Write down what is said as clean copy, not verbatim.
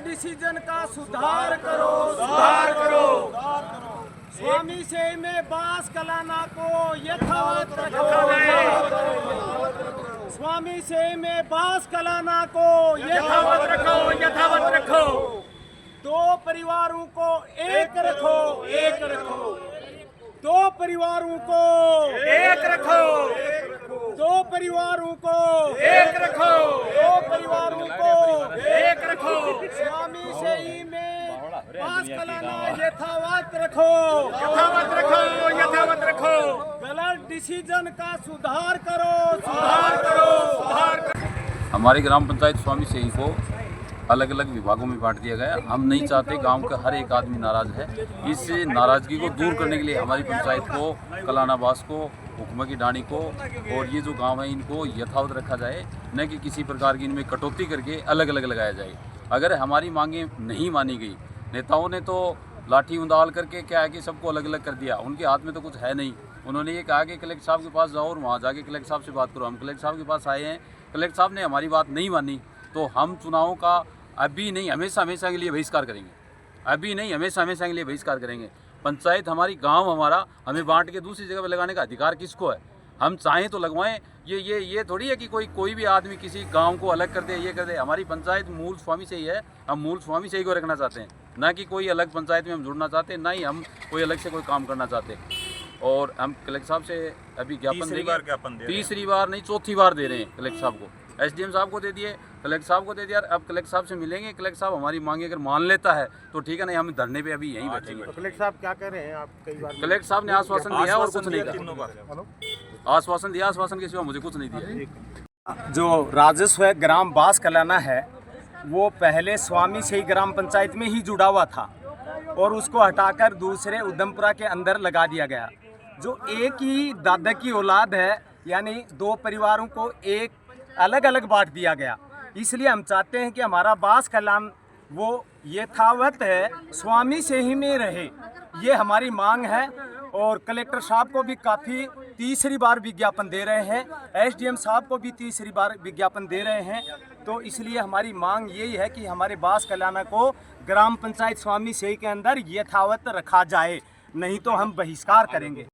Decision का सुधार करो, सुधार करो। स्वामी से में बास कलाना को यथावत रखो। स्वामी से में बास कलाना को यथावत रखो, यथावत रखो। दो परिवारों को एक रखो, एक रखो। दो परिवारों को एक रखो, दो परिवारों को एक रखो, दो परिवारों को एक रखो। स्वामी से ही में बास कलाना यथावत रखो, यथावत रखो, यथावत रखो। गलत डिसीजन का सुधार करो, सुधार करो, सुधार करो। हमारी ग्राम पंचायत स्वामी से ही को अलग अलग विभागों में बांट दिया गया। हम नहीं चाहते, गांव का हर एक आदमी नाराज़ है। इस नाराज़गी को दूर करने के लिए हमारी पंचायत को, कलानाबास को, हुक्मा की डाणी को और ये जो गांव है इनको यथावत रखा जाए, न कि किसी प्रकार की इनमें कटौती करके अलग अलग लगाया जाए। अगर हमारी मांगें नहीं मानी गई, नेताओं ने तो लाठी उंदाल करके क्या है कि सबको अलग अलग कर दिया। उनके हाथ में तो कुछ है नहीं। उन्होंने ये कहा कि कलेक्टर साहब के पास जाओ और वहाँ जाके कलेक्टर साहब से बात करो। हम कलेक्टर साहब के पास आए हैं, कलेक्टर साहब ने हमारी बात नहीं मानी, तो हम चुनावों का अभी नहीं हमेशा हमेशा के लिए बहिष्कार करेंगे। अभी नहीं हमेशा हमेशा के लिए बहिष्कार करेंगे। पंचायत हमारी, गांव हमारा, हमें बांट के दूसरी जगह पर लगाने का अधिकार किसको है? हम चाहें तो लगवाएं। ये थोड़ी है कि कोई भी आदमी किसी गांव को अलग कर दे, ये कर दे। हमारी पंचायत मूल स्वामी से ही है। हम मूल स्वामी से ही को रखना चाहते हैं, ना कि कोई अलग पंचायत में हम जुड़ना चाहते हैं, ना ही हम कोई अलग से कोई काम करना चाहते। और हम कलेक्टर साहब से अभी ज्ञापन देंगे। तीसरी बार नहीं, चौथी बार दे रहे हैं कलेक्टर साहब को। एसडीएम साहब को दे दिए, कलेक्टर साहब को दे दिया। अब कलेक्टर साहब से मिलेंगे। कलेक्टर साहब हमारी मांगे अगर मान लेता है तो ठीक है, नहीं हम धरने पे अभी यहीं बैठेंगे। तो कलेक्टर साहब क्या कह रहे हैं? आप कई बार कलेक्टर साहब ने आश्वासन दिया और कुछ नहीं कहा। आश्वासन दिया, आश्वासन के सिवा मुझे कुछ नहीं दिया। जो राजस्व ग्राम बास कलाना है वो पहले स्वामी से ही ग्राम पंचायत में ही जुड़ा हुआ था और उसको हटाकर दूसरे उधमपुरा के अंदर लगा दिया गया। जो एक ही दादा की औलाद है, यानी दो परिवारों को एक अलग अलग बांट दिया गया। इसलिए हम चाहते हैं कि हमारा बास कलान वो यथावत है, स्वामी से ही में रहे। ये हमारी मांग है और कलेक्टर साहब को भी काफ़ी तीसरी बार विज्ञापन दे रहे हैं, एसडीएम साहब को भी तीसरी बार विज्ञापन दे रहे हैं। तो इसलिए हमारी मांग यही है कि हमारे बास कलाना को ग्राम पंचायत स्वामी से ही के अंदर यथावत रखा जाए, नहीं तो हम बहिष्कार करेंगे।